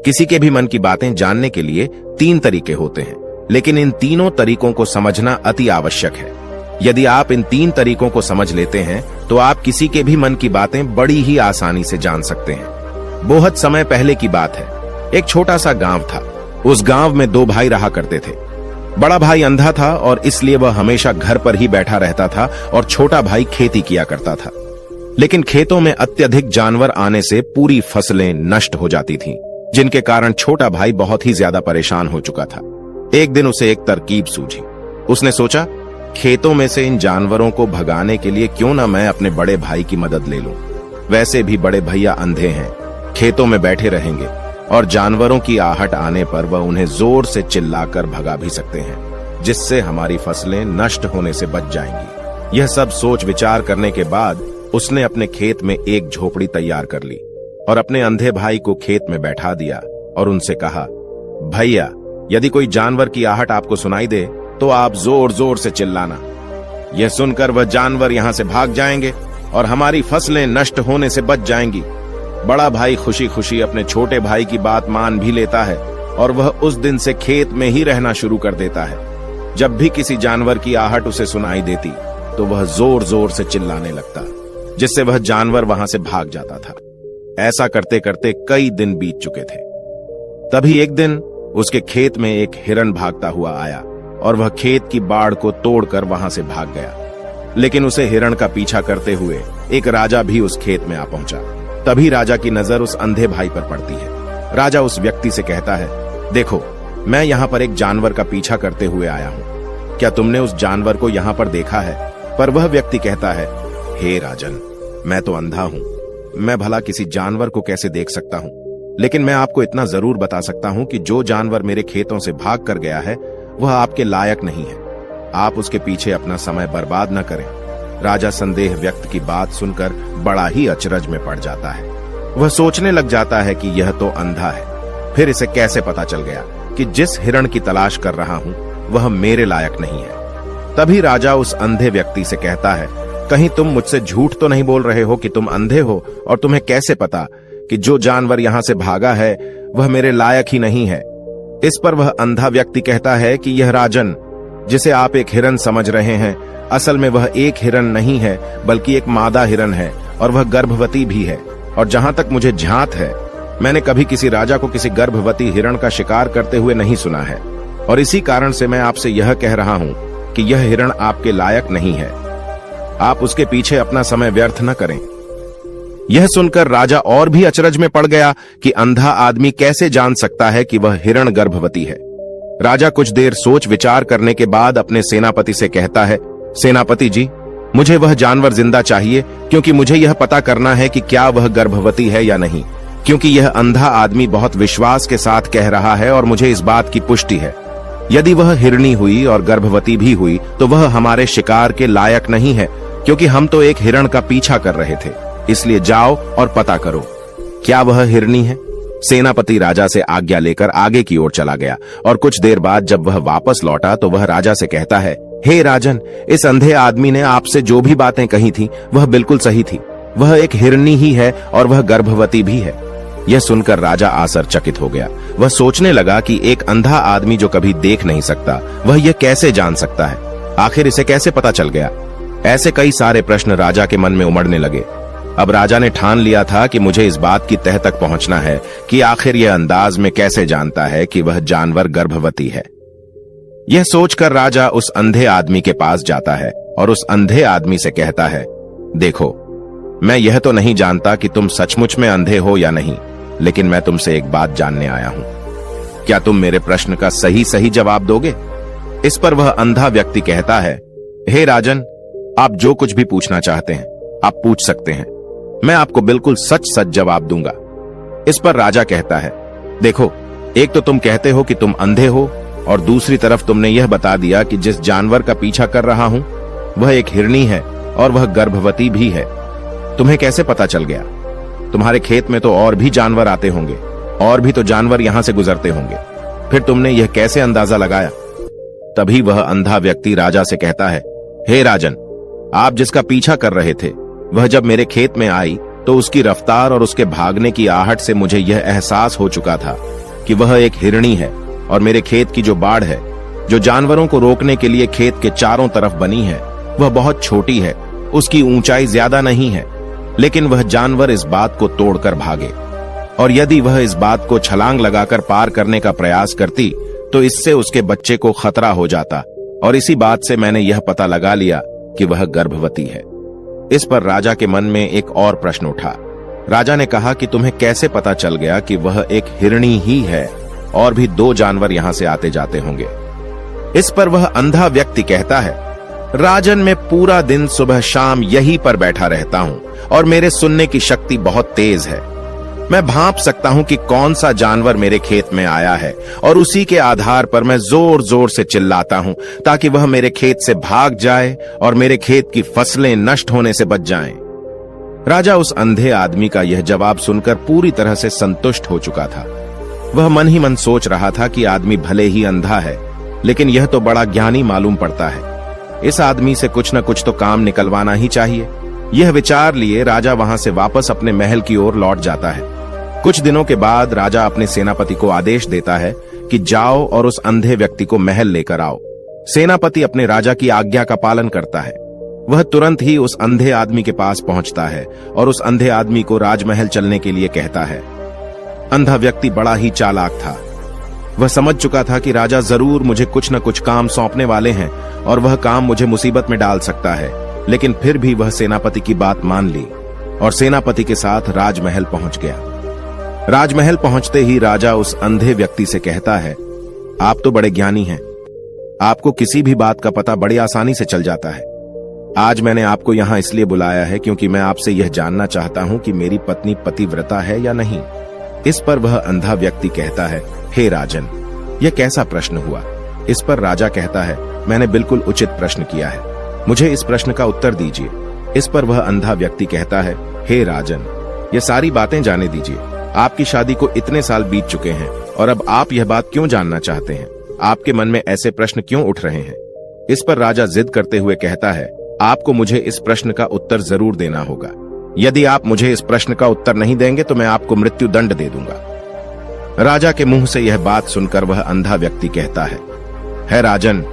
किसी के भी मन की बातें जानने के लिए 3 तरीके होते हैं, लेकिन इन तीनों तरीकों को समझना अति आवश्यक है। यदि आप इन 3 तरीकों को समझ लेते हैं तो आप किसी के भी मन की बातें बड़ी ही आसानी से जान सकते हैं। बहुत समय पहले की बात है। एक छोटा सा गांव था। उस गांव में 2 भाई रहा करते थे। बड़ा भाई अंधा था और इसलिए वह हमेशा घर पर ही बैठा रहता था और छोटा भाई खेती किया करता था। लेकिन खेतों में अत्यधिक जानवर आने से पूरी फसलें नष्ट हो जाती थीं, जिनके कारण छोटा भाई बहुत ही ज्यादा परेशान हो चुका था। एक दिन उसे एक तरकीब सूझी। उसने सोचा, खेतों में से इन जानवरों को भगाने के लिए क्यों ना मैं अपने बड़े भाई की मदद ले लूं। वैसे भी बड़े भैया अंधे हैं, खेतों में बैठे रहेंगे और जानवरों की आहट आने पर वह उन्हें जोर से चिल्लाकर भगा भी सकते हैं, जिससे हमारी फसलें नष्ट होने से बच जाएंगी। यह सब सोच विचार करने के बाद उसने अपने खेत में एक झोपड़ी तैयार कर ली और अपने अंधे भाई को खेत में बैठा दिया और उनसे कहा, भैया, यदि कोई जानवर की आहट आपको सुनाई दे तो आप जोर जोर से चिल्लाना। यह सुनकर वह जानवर यहां से भाग जाएंगे और हमारी फसलें नष्ट होने से बच जाएंगी। बड़ा भाई खुशी खुशी अपने छोटे भाई की बात मान भी लेता है और वह उस दिन से खेत में ही रहना शुरू कर देता है। जब भी किसी जानवर की आहट उसे सुनाई देती तो वह जोर जोर से चिल्लाने लगता, जिससे वह जानवर वहां से भाग जाता था। ऐसा करते करते कई दिन बीत चुके थे। तभी एक दिन उसके खेत में एक हिरन भागता हुआ आया और वह खेत की बाड़ को तोड़कर वहां से भाग गया। लेकिन उसे हिरण का पीछा करते हुए एक राजा भी उस खेत में आ पहुंचा। तभी राजा की नजर उस अंधे भाई पर पड़ती है। राजा उस व्यक्ति से कहता है, देखो, मैं यहाँ पर एक जानवर का पीछा करते हुए आया हूँ। क्या तुमने उस जानवर को यहाँ पर देखा है? पर वह व्यक्ति कहता है, हे राजन, मैं तो अंधा हूँ, मैं भला किसी जानवर को कैसे देख सकता हूँ? लेकिन मैं आपको इतना जरूर बता सकता हूँ कि जो जानवर मेरे खेतों से भाग कर गया है वह आपके लायक नहीं है। आप उसके पीछे अपना समय बर्बाद न करें। राजा संदेह व्यक्त की बात सुनकर बड़ा ही अचरज में पड़ जाता है। वह सोचने लग जाता है कि यह तो अंधा है, फिर इसे कैसे पता चल गया कि जिस हिरण की तलाश कर रहा हूं वह मेरे लायक नहीं है। तभी राजा उस अंधे व्यक्ति से कहता है, कहीं तुम मुझसे झूठ तो नहीं बोल रहे हो कि तुम अंधे हो और तुम्हें कैसे पता कि जो जानवर यहां से भागा है वह मेरे लायक ही नहीं है? इस पर वह अंधा व्यक्ति कहता है कि यह राजन, जिसे आप एक हिरन समझ रहे हैं, असल में वह एक हिरन नहीं है बल्कि एक मादा हिरन है और वह गर्भवती भी है। और जहां तक मुझे ध्यात है, मैंने कभी किसी राजा को किसी गर्भवती हिरण का शिकार करते हुए नहीं सुना है और इसी कारण से मैं आपसे यह कह रहा हूं कि यह हिरण आपके लायक नहीं है। आप उसके पीछे अपना समय व्यर्थ न करें। यह सुनकर राजा और भी अचरज में पड़ गया कि अंधा आदमी कैसे जान सकता है कि वह हिरण गर्भवती है। राजा कुछ देर सोच विचार करने के बाद अपने सेनापति से कहता है, सेनापति जी, मुझे वह जानवर जिंदा चाहिए, क्योंकि मुझे यह पता करना है कि क्या वह गर्भवती है या नहीं, क्योंकि यह अंधा आदमी बहुत विश्वास के साथ कह रहा है और मुझे इस बात की पुष्टि है। यदि वह हिरणी हुई और गर्भवती भी हुई तो वह हमारे शिकार के लायक नहीं है, क्योंकि हम तो एक हिरण का पीछा कर रहे थे। इसलिए जाओ और पता करो, क्या वह हिरणी है? सेनापति राजा से आज्ञा लेकर आगे की ओर चला गया और कुछ देर बाद जब वह वापस लौटा तो वह राजा से कहता है, हे राजन, इस अंधे आदमी ने आपसे जो भी बातें कही थी वह बिल्कुल सही थी। वह एक हिरणी ही है और वह गर्भवती भी है। यह सुनकर राजा आश्चर्यचकित हो गया। वह सोचने लगा कि एक अंधा आदमी जो कभी देख नहीं सकता, वह यह कैसे जान सकता है? आखिर इसे कैसे पता चल गया? ऐसे कई सारे प्रश्न राजा के मन में उमड़ने लगे। अब राजा ने ठान लिया था कि मुझे इस बात की तह तक पहुंचना है कि आखिर यह अंदाज में कैसे जानता है कि वह जानवर गर्भवती है। यह सोचकर राजा उस अंधे आदमी के पास जाता है और उस अंधे आदमी से कहता है, देखो, मैं यह तो नहीं जानता कि तुम सचमुच में अंधे हो या नहीं, लेकिन मैं तुमसे एक बात जानने आया हूं। क्या तुम मेरे प्रश्न का सही सही जवाब दोगे? इस पर वह अंधा व्यक्ति कहता है, हे राजन, आप जो कुछ भी पूछना चाहते हैं आप पूछ सकते हैं, मैं आपको बिल्कुल सच सच जवाब दूंगा। इस पर राजा कहता है, देखो, एक तो तुम कहते हो कि तुम अंधे हो और दूसरी तरफ तुमने यह बता दिया कि जिस जानवर का पीछा कर रहा हूं वह एक हिरणी है और वह गर्भवती भी है। तुम्हें कैसे पता चल गया? तुम्हारे खेत में तो और भी जानवर आते होंगे और भी तो जानवर यहां से गुजरते होंगे, फिर तुमने यह कैसे अंदाजा लगाया? तभी वह अंधा व्यक्ति राजा से कहता है, हे राजन, आप जिसका पीछा कर रहे थे वह जब मेरे खेत में आई तो उसकी रफ्तार और उसके भागने की आहट से मुझे यह एहसास हो चुका था कि वह एक हिरणी है और मेरे खेत की जो बाड़ है, जो जानवरों को रोकने के लिए खेत के चारों तरफ बनी है, वह बहुत छोटी है। उसकी ऊंचाई ज्यादा नहीं है, लेकिन वह जानवर इस बात को तोड़कर भागे, और यदि वह इस बात को छलांग लगाकर पार करने का प्रयास करती तो इससे उसके बच्चे को खतरा हो जाता। और इसी बात से मैंने यह पता लगा लिया कि वह गर्भवती है। इस पर राजा के मन में एक और प्रश्न उठा। राजा ने कहा कि तुम्हें कैसे पता चल गया कि वह एक हिरणी ही है, और भी 2 जानवर यहां से आते जाते होंगे। इस पर वह अंधा व्यक्ति कहता है, राजन, मैं पूरा दिन सुबह शाम यहीं पर बैठा रहता हूं और मेरे सुनने की शक्ति बहुत तेज है। मैं भांप सकता हूं कि कौन सा जानवर मेरे खेत में आया है, और उसी के आधार पर मैं जोर जोर से चिल्लाता हूं ताकि वह मेरे खेत से भाग जाए और मेरे खेत की फसलें नष्ट होने से बच जाएं। राजा उस अंधे आदमी का यह जवाब सुनकर पूरी तरह से संतुष्ट हो चुका था। वह मन ही मन सोच रहा था कि आदमी भले ही अंधा है, लेकिन यह तो बड़ा ज्ञानी मालूम पड़ता है। इस आदमी से कुछ न कुछ तो काम निकलवाना ही चाहिए। यह विचार लिए राजा वहां से वापस अपने महल की ओर लौट जाता है। कुछ दिनों के बाद राजा अपने सेनापति को आदेश देता है कि जाओ और उस अंधे व्यक्ति को महल लेकर आओ। सेनापति अपने राजा की आज्ञा का पालन करता है। वह तुरंत ही उस अंधे आदमी के पास पहुंचता है और उस अंधे आदमी को राजमहल चलने के लिए कहता है। अंधा व्यक्ति बड़ा ही चालाक था। वह समझ चुका था कि राजा जरूर मुझे कुछ न कुछ काम सौंपने वाले हैं और वह काम मुझे मुसीबत में डाल सकता है, लेकिन फिर भी वह सेनापति की बात मान ली और सेनापति के साथ राजमहल पहुंच गया। राजमहल पहुंचते ही राजा उस अंधे व्यक्ति से कहता है, आप तो बड़े ज्ञानी हैं, आपको किसी भी बात का पता बड़ी आसानी से चल जाता है। आज मैंने आपको यहां इसलिए बुलाया है क्योंकि मैं आपसे यह जानना चाहता हूं कि मेरी पत्नी पतिव्रता है या नहीं। इस पर वह अंधा व्यक्ति कहता है, हे राजन, यह कैसा प्रश्न हुआ। इस पर राजा कहता है, मैंने बिल्कुल उचित प्रश्न किया है, मुझे इस प्रश्न का उत्तर दीजिए। इस पर वह अंधा व्यक्ति कहता है, हे राजन, ये सारी बातें जाने दीजिए। आपकी शादी को इतने साल बीत चुके हैं और अब आप यह बात क्यों जानना चाहते हैं? आपके मन में ऐसे प्रश्न क्यों उठ रहे हैं? इस पर राजा जिद करते हुए कहता है, आपको मुझे इस प्रश्न का उत्तर जरूर देना होगा। यदि आप मुझे इस प्रश्न का उत्तर नहीं देंगे तो मैं आपको मृत्यु दंड दे दूंगा। राजा के मुंह से यह बात सुनकर वह अंधा व्यक्ति कहता है राजन,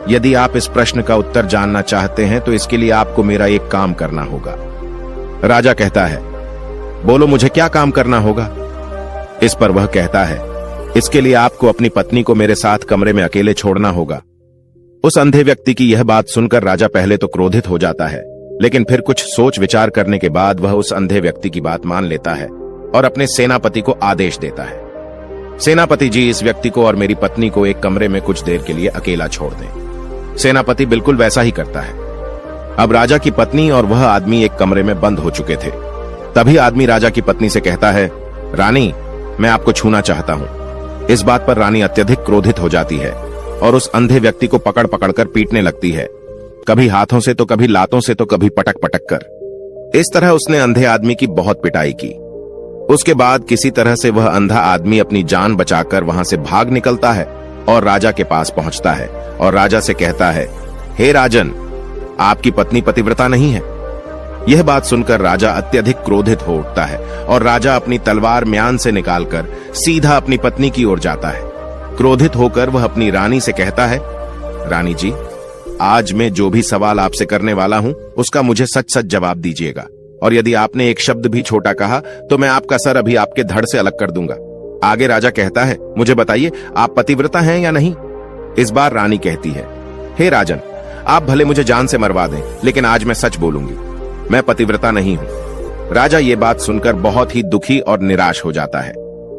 यदि आप इस प्रश्न का उत्तर जानना चाहते हैं तो इसके लिए आपको मेरा एक काम करना होगा। राजा कहता है, बोलो मुझे क्या काम करना होगा? इस पर वह कहता है, इसके लिए आपको अपनी पत्नी को मेरे साथ कमरे में अकेले छोड़ना होगा। उस अंधे व्यक्ति की यह बात सुनकर राजा पहले तो क्रोधित हो जाता है, लेकिन फिर कुछ सोच विचार करने के बाद वह उस अंधे व्यक्ति की बात मान लेता है और अपने सेनापति को आदेश देता है, सेनापति जी, इस व्यक्ति को और मेरी पत्नी को एक कमरे में कुछ देर के लिए अकेला छोड़ दें। सेनापति बिल्कुल वैसा ही करता है। अब राजा की पत्नी और वह आदमी एक कमरे में बंद हो चुके थे। तभी आदमी राजा की पत्नी से कहता है, रानी, मैं आपको छूना चाहता हूं। इस बात पर रानी अत्यधिक क्रोधित हो जाती है और उस अंधे व्यक्ति को पकड़ पकड़कर पीटने लगती है, कभी हाथों से तो कभी लातों से तो कभी पटक पटक कर। इस तरह उसने अंधे आदमी की बहुत पिटाई की। उसके बाद किसी तरह से वह अंधा आदमी अपनी जान बचाकर वहां से भाग निकलता है और राजा के पास पहुंचता है और राजा से कहता है, हे राजन, आपकी पत्नी पतिव्रता नहीं है। यह बात सुनकर राजा अत्यधिक क्रोधित हो उठता है और राजा अपनी तलवार म्यान से निकालकर सीधा अपनी पत्नी की ओर जाता है। क्रोधित होकर वह अपनी रानी से कहता है, रानी जी, आज मैं जो भी सवाल आपसे करने वाला हूं उसका मुझे सच सच जवाब दीजिएगा, और यदि आपने एक शब्द भी छोटा कहा तो मैं आपका सर अभी आपके धड़ से अलग कर दूंगा। आगे राजा कहता है, मुझे बताइए, आप पतिव्रता हैं या नहीं? इस बार रानी कहती है, हे राजन, आप भले मुझे जान से मरवा दें, लेकिन आज मैं सच बोलूंगी, मैं पतिव्रता नहीं हूं। राजा ये बात सुनकर बहुत ही दुखी और निराश हो जाता है।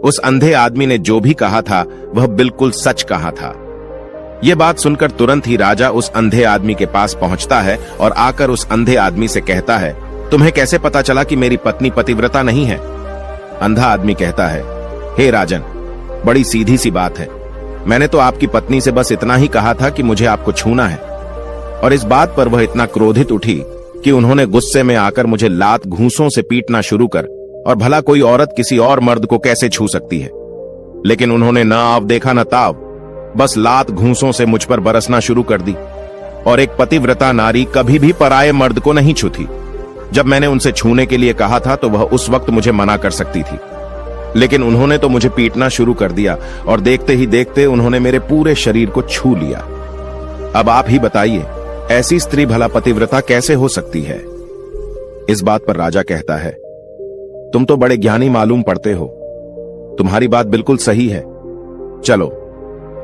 उस अंधे आदमी ने जो भी कहा था वह बिल्कुल सच कहा था। यह बात सुनकर तुरंत ही राजा उस अंधे आदमी के पास पहुंचता है और आकर उस अंधे आदमी से कहता है, तुम्हें कैसे पता चला कि मेरी पत्नी पतिव्रता नहीं है? अंधा आदमी कहता है, हे राजन, बड़ी सीधी सी बात है, मैंने तो आपकी पत्नी से बस इतना ही कहा था कि मुझे आपको छूना है। और इस बात पर वह इतना क्रोधित उठी कि उन्होंने गुस्से में आकर मुझे लात घूंसों से पीटना शुरू कर, और भला कोई औरत किसी और मर्द को कैसे छू सकती है? लेकिन उन्होंने न आव देखा न ताव, बस लात घूंसों से मुझ पर बरसना शुरू कर दी। और एक पतिव्रता नारी कभी भी पराये मर्द को नहीं छूती। जब मैंने उनसे छूने के लिए कहा था तो वह उस वक्त मुझे मना कर सकती थी, लेकिन उन्होंने तो मुझे पीटना शुरू कर दिया और देखते ही देखते उन्होंने मेरे पूरे शरीर को छू लिया। अब आप ही बताइए, ऐसी स्त्री भला पतिव्रता कैसे हो सकती है? इस बात पर राजा कहता है, तुम तो बड़े ज्ञानी मालूम पड़ते हो, तुम्हारी बात बिल्कुल सही है। चलो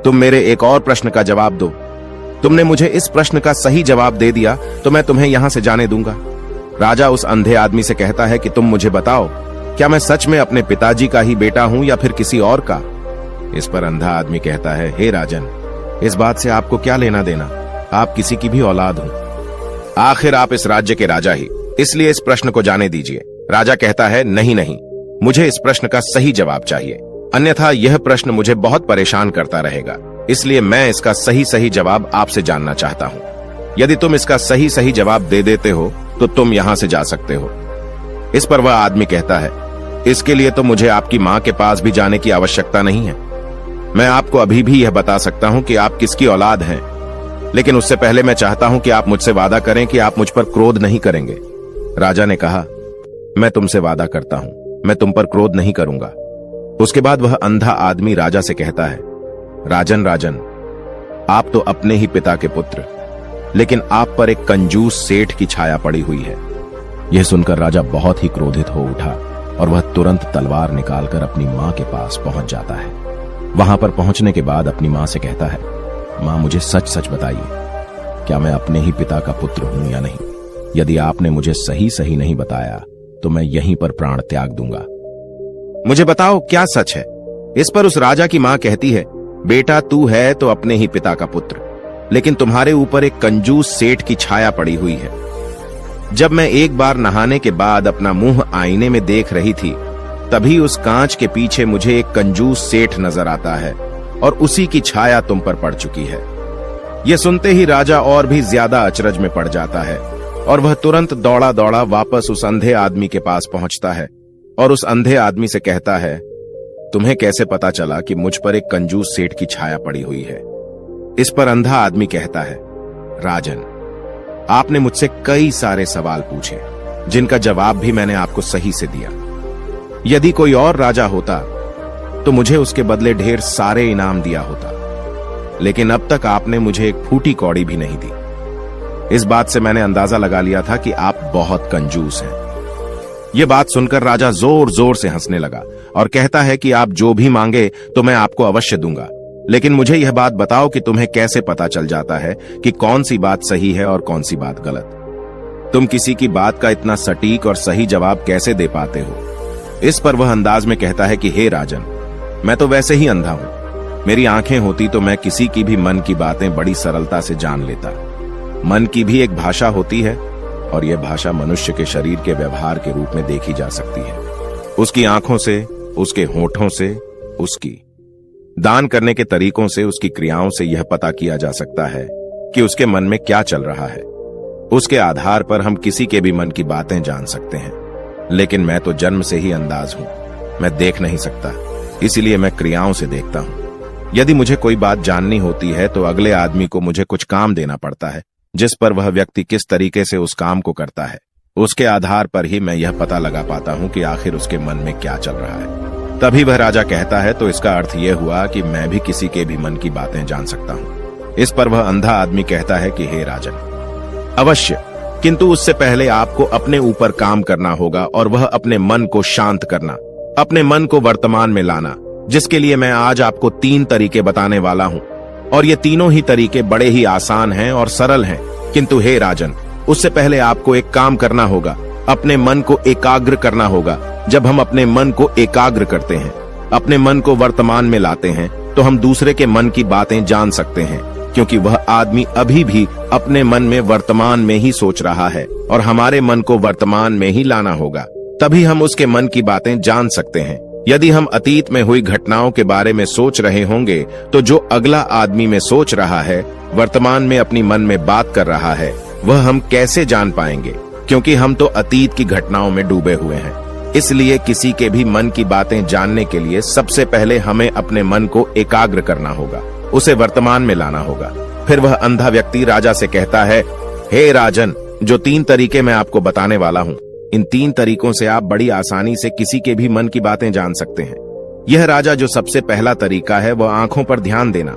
तुम मेरे एक और प्रश्न का जवाब दो। तुमने मुझे इस प्रश्न का सही जवाब दे दिया तो मैं तुम्हें यहां से जाने दूंगा। राजा उस अंधे आदमी से कहता है कि तुम मुझे बताओ, क्या मैं सच में अपने पिताजी का ही बेटा हूं या फिर किसी और का? इस पर अंधा आदमी कहता है, हे राजन, इस बात से आपको क्या लेना देना, आप किसी की भी औलाद हो, आखिर आप इस राज्य के राजा ही, इसलिए इस प्रश्न को जाने दीजिए। राजा कहता है, नहीं नहीं, मुझे इस प्रश्न का सही जवाब चाहिए, अन्यथा यह प्रश्न मुझे बहुत परेशान करता रहेगा, इसलिए मैं इसका सही जवाब आपसे जानना चाहता हूं। यदि तुम इसका सही जवाब दे देते हो तो तुम यहां से जा सकते हो। इस पर वह आदमी कहता है, इसके लिए तो मुझे आपकी मां के पास भी जाने की आवश्यकता नहीं है। मैं आपको अभी भी यह बता सकता हूं कि आप किसकी औलाद हैं, लेकिन उससे पहले मैं चाहता हूं कि आप मुझसे वादा करें कि आप मुझ पर क्रोध नहीं करेंगे। राजा ने कहा, मैं तुमसे वादा करता हूं, मैं तुम पर क्रोध नहीं करूंगा। उसके बाद वह अंधा आदमी राजा से कहता है, राजन, आप तो अपने ही पिता के पुत्र, लेकिन आप पर एक कंजूस सेठ की छाया पड़ी हुई है। यह सुनकर राजा बहुत ही क्रोधित हो उठा और वह तुरंत तलवार निकालकर अपनी मां के पास पहुंच जाता है। वहां पर पहुंचने के बाद अपनी मां से कहता है, मां, मुझे सच बताइए, क्या मैं अपने ही पिता का पुत्र हूं या नहीं? यदि आपने मुझे सही नहीं बताया तो मैं यहीं पर प्राण त्याग दूंगा। मुझे बताओ, क्या सच है? इस पर उस राजा की मां कहती है, बेटा, तू है तो अपने ही पिता का पुत्र, लेकिन तुम्हारे ऊपर एक कंजूस सेठ की छाया पड़ी हुई है। जब मैं एक बार नहाने के बाद अपना मुंह आईने में देख रही थी, तभी उस कांच के पीछे मुझे एक कंजूस सेठ नजर आता है और उसी की छाया तुम पर पड़ चुकी है। यह सुनते ही राजा और भी ज्यादा अचरज में पड़ जाता है और वह तुरंत दौड़ा वापस उस अंधे आदमी के पास पहुंचता है और उस अंधे आदमी से कहता है, तुम्हें कैसे पता चला कि मुझ पर एक कंजूस सेठ की छाया पड़ी हुई है? इस पर अंधा आदमी कहता है, राजन, आपने मुझसे कई सारे सवाल पूछे जिनका जवाब भी मैंने आपको सही से दिया। यदि कोई और राजा होता तो मुझे उसके बदले ढेर सारे इनाम दिया होता, लेकिन अब तक आपने मुझे एक फूटी कौड़ी भी नहीं दी। इस बात से मैंने अंदाजा लगा लिया था कि आप बहुत कंजूस हैं। यह बात सुनकर राजा जोर से हंसने लगा और कहता है कि आप जो भी मांगे तो मैं आपको अवश्य दूंगा, लेकिन मुझे यह बात बताओ कि तुम्हें कैसे पता चल जाता है कि कौन सी बात सही है और कौन सी बात गलत? तुम किसी की बात का इतना सटीक और सही जवाब कैसे दे पाते हो? इस पर वह अंदाज में कहता है कि हे राजन, मैं तो वैसे ही अंधा हूं। मेरी आंखें होती तो मैं किसी की भी मन की बातें बड़ी सरलता से जान लेता। मन की भी एक भाषा होती है और यह भाषा मनुष्य के शरीर के व्यवहार के रूप में देखी जा सकती है। उसकी आंखों से, उसके होठों से, उसकी दान करने के तरीकों से, उसकी क्रियाओं से यह पता किया जा सकता है कि उसके मन में क्या चल रहा है। उसके आधार पर हम किसी के भी मन की बातें जान सकते हैं, लेकिन मैं तो जन्म से ही अंधाज हूं, मैं देख नहीं सकता, इसीलिए मैं क्रियाओं से देखता हूं। यदि मुझे कोई बात जाननी होती है तो अगले आदमी को मुझे कुछ काम देना पड़ता है, जिस पर वह व्यक्ति किस तरीके से उस काम को करता है, उसके आधार पर ही मैं यह पता लगा पाता हूं कि आखिर उसके मन में क्या चल रहा है। तभी वह राजा कहता है, तो इसका अर्थ यह हुआ कि मैं भी किसी के भी मन की बातें जान सकता हूं। इस पर वह अंधा आदमी कहता है कि हे राजन, अवश्य, किंतु उससे पहले आपको अपने ऊपर काम करना होगा और वह अपने मन को शांत करना, अपने मन को वर्तमान में लाना, जिसके लिए मैं आज आपको 3 तरीके बताने वाला हूं। और ये तीनों ही तरीके बड़े ही आसान हैं और सरल हैं, किंतु हे राजन, उससे पहले आपको एक काम करना होगा, अपने मन को एकाग्र करना होगा। जब हम अपने मन को एकाग्र करते हैं, अपने मन को वर्तमान में लाते हैं, तो हम दूसरे के मन की बातें जान सकते हैं, क्योंकि वह आदमी अभी भी अपने मन में वर्तमान में ही सोच रहा है और हमारे मन को वर्तमान में ही लाना होगा, तभी हम उसके मन की बातें जान सकते हैं। यदि हम अतीत में हुई घटनाओं के बारे में सोच रहे होंगे तो जो अगला आदमी में सोच रहा है, वर्तमान में अपनी मन में बात कर रहा है, वह हम कैसे जान पाएंगे, क्योंकि हम तो अतीत की घटनाओं में डूबे हुए हैं। इसलिए किसी के भी मन की बातें जानने के लिए सबसे पहले हमें अपने मन को एकाग्र करना होगा, उसे वर्तमान में लाना होगा। फिर वह अंधा व्यक्ति राजा से कहता है, हे राजन, जो 3 तरीके मैं आपको बताने वाला हूं, इन 3 तरीकों से आप बड़ी आसानी से किसी के भी मन की बातें जान सकते हैं। यह राजा जो सबसे पहला तरीका है वह आंखों पर ध्यान देना।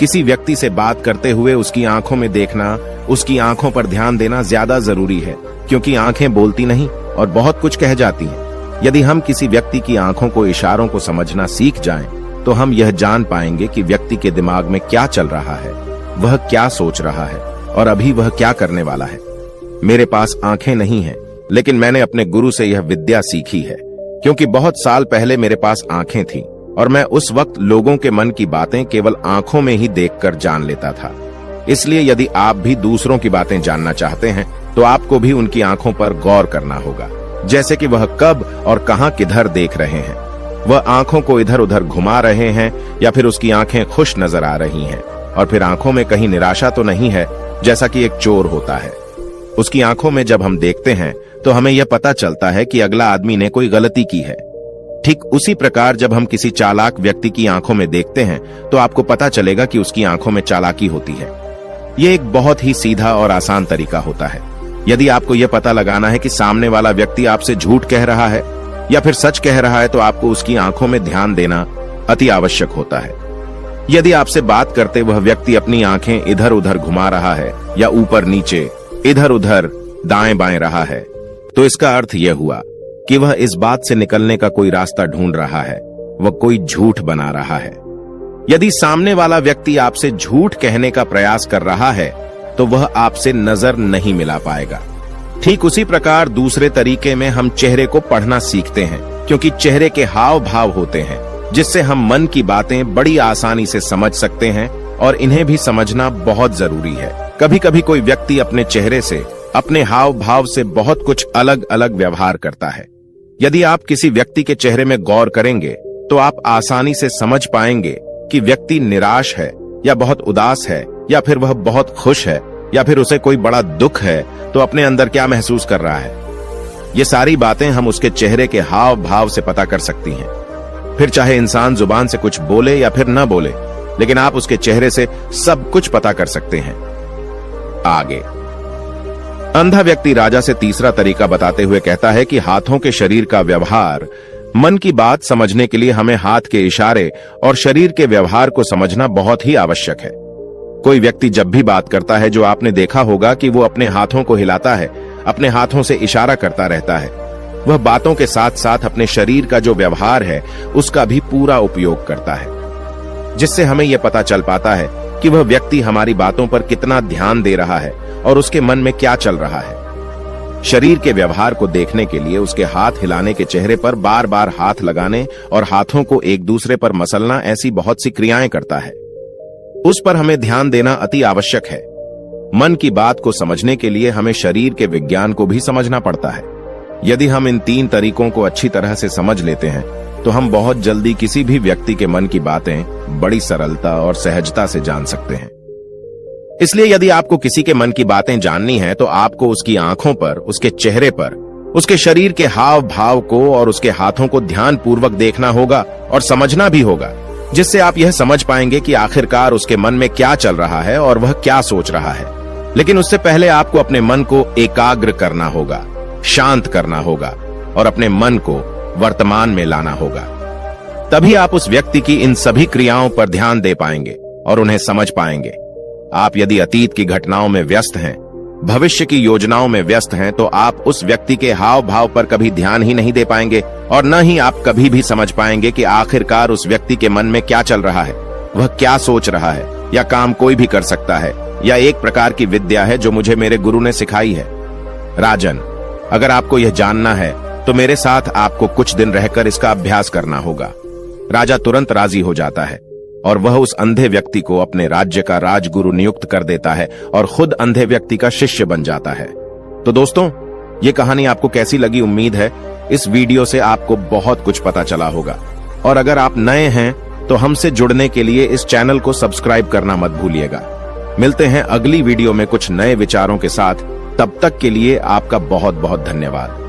किसी व्यक्ति से बात करते हुए उसकी आंखों में देखना, उसकी आंखों पर ध्यान देना ज्यादा जरूरी है, क्योंकि आंखें बोलती नहीं और बहुत कुछ कह जाती हैं। यदि हम किसी व्यक्ति की आंखों को, इशारों को समझना सीख जाएं, तो हम यह जान पाएंगे कि व्यक्ति के दिमाग में क्या चल रहा है, वह क्या सोच रहा है और अभी वह क्या करने वाला है। मेरे पास आंखें नहीं हैं, लेकिन मैंने अपने गुरु से यह विद्या सीखी है, क्योंकि बहुत साल पहले मेरे पास आंखें थीं और मैं उस वक्त लोगों के मन की बातें केवल आंखों में ही देखकर जान लेता था। इसलिए यदि आप भी दूसरों की बातें जानना चाहते हैं, तो आपको भी उनकी आंखों पर गौर करना होगा, जैसे कि वह कब और कहां किधर देख रहे हैं। वह आंखों को इधर उधर घुमा रहे हैं या फिर उसकी आंखें खुश नजर आ रही हैं, और फिर आंखों में कहीं निराशा तो नहीं है, जैसा कि एक चोर होता है। उसकी आंखों में जब हम देखते हैं तो हमें यह पता चलता है कि अगला आदमी ने कोई गलती की है। ठीक उसी प्रकार जब हम किसी चालाक व्यक्ति की आंखों में देखते हैं तो आपको पता चलेगा कि उसकी आंखों में चालाकी होती है। यह एक बहुत ही सीधा और आसान तरीका होता है। यदि आपको यह पता लगाना है कि सामने वाला व्यक्ति आपसे झूठ कह रहा है या फिर सच कह रहा है, तो आपको उसकी आंखों में ध्यान देना अति आवश्यक होता है। यदि आपसे बात करते वह व्यक्ति अपनी आंखें इधर उधर घुमा रहा है या ऊपर नीचे, इधर उधर दाएं बाएं रहा है, तो इसका अर्थ यह हुआ कि वह इस बात से निकलने का कोई रास्ता ढूंढ रहा है, वह कोई झूठ बना रहा है। यदि सामने वाला व्यक्ति आपसे झूठ कहने का प्रयास कर रहा है, तो वह आपसे नजर नहीं मिला पाएगा। ठीक उसी प्रकार दूसरे तरीके में हम चेहरे को पढ़ना सीखते हैं, क्योंकि चेहरे के हाव भाव होते हैं, जिससे हम मन की बातें बड़ी आसानी से समझ सकते हैं, और इन्हें भी समझना बहुत जरूरी है। कभी कभी कोई व्यक्ति अपने चेहरे से, अपने हाव भाव से बहुत कुछ अलग अलग व्यवहार करता है। यदि आप किसी व्यक्ति के चेहरे में गौर करेंगे तो आप आसानी से समझ पाएंगे कि व्यक्ति निराश है या बहुत उदास है, या फिर वह बहुत खुश है, या फिर उसे कोई बड़ा दुख है, तो अपने अंदर क्या महसूस कर रहा है। ये सारी बातें हम उसके चेहरे के हाव भाव से पता कर सकती हैं। फिर चाहे इंसान जुबान से कुछ बोले या फिर न बोले, लेकिन आप उसके चेहरे से सब कुछ पता कर सकते हैं। आगे अंधा व्यक्ति राजा से तीसरा तरीका बताते हुए कहता है कि हाथों के शरीर का व्यवहार, मन की बात समझने के लिए हमें हाथ के इशारे और शरीर के व्यवहार को समझना बहुत ही आवश्यक है। कोई व्यक्ति जब भी बात करता है, जो आपने देखा होगा कि वो अपने हाथों को हिलाता है, अपने हाथों से इशारा करता रहता है। वह बातों के साथ साथ अपने शरीर का जो व्यवहार है उसका भी पूरा उपयोग करता है, जिससे हमें यह पता चल पाता है कि वह व्यक्ति हमारी बातों पर कितना ध्यान दे रहा है और उसके मन में क्या चल रहा है। शरीर के व्यवहार को देखने के लिए उसके हाथ हिलाने के चेहरे पर बार बार हाथ लगाने और हाथों को एक दूसरे पर मसलना, ऐसी बहुत सी क्रियाएं करता है। उस पर हमें ध्यान देना अति आवश्यक है। मन की बात को समझने के लिए हमें शरीर के विज्ञान को भी समझना पड़ता है। यदि हम इन 3 तरीकों को अच्छी तरह से समझ लेते हैं, तो हम बहुत जल्दी किसी भी व्यक्ति के मन की बातें बड़ी सरलता और सहजता से जान सकते हैं। इसलिए यदि आपको किसी के मन की बातें जाननी है, तो आपको उसकी आंखों पर, उसके चेहरे पर, उसके शरीर के हाव भाव को और उसके हाथों को ध्यान पूर्वक देखना होगा और समझना भी होगा, जिससे आप यह समझ पाएंगे कि आखिरकार उसके मन में क्या चल रहा है और वह क्या सोच रहा है। लेकिन उससे पहले आपको अपने मन को एकाग्र करना होगा, शांत करना होगा और अपने मन को वर्तमान में लाना होगा। तभी आप उस व्यक्ति की इन सभी क्रियाओं पर ध्यान दे पाएंगे और उन्हें समझ पाएंगे। आप यदि अतीत की घटनाओं में व्यस्त हैं, भविष्य की योजनाओं में व्यस्त हैं, तो आप उस व्यक्ति के हाव भाव पर कभी ध्यान ही नहीं दे पाएंगे, और न ही आप कभी भी समझ पाएंगे कि आखिरकार उस व्यक्ति के मन में क्या चल रहा है, वह क्या सोच रहा है, या काम कोई भी कर सकता है, या एक प्रकार की विद्या है जो मुझे मेरे गुरु ने सिखाई है। राजन, अगर आपको यह जानना है तो मेरे साथ आपको कुछ दिन रहकर इसका अभ्यास करना होगा। राजा तुरंत राजी हो जाता है और वह उस अंधे व्यक्ति को अपने राज्य का राजगुरु नियुक्त कर देता है और खुद अंधे व्यक्ति का शिष्य बन जाता है। तो दोस्तों, ये कहानी आपको कैसी लगी? उम्मीद है इस वीडियो से आपको बहुत कुछ पता चला होगा। और अगर आप नए हैं तो हमसे जुड़ने के लिए इस चैनल को सब्सक्राइब करना मत भूलिएगा। मिलते हैं अगली वीडियो में कुछ नए विचारों के साथ। तब तक के लिए आपका बहुत बहुत धन्यवाद।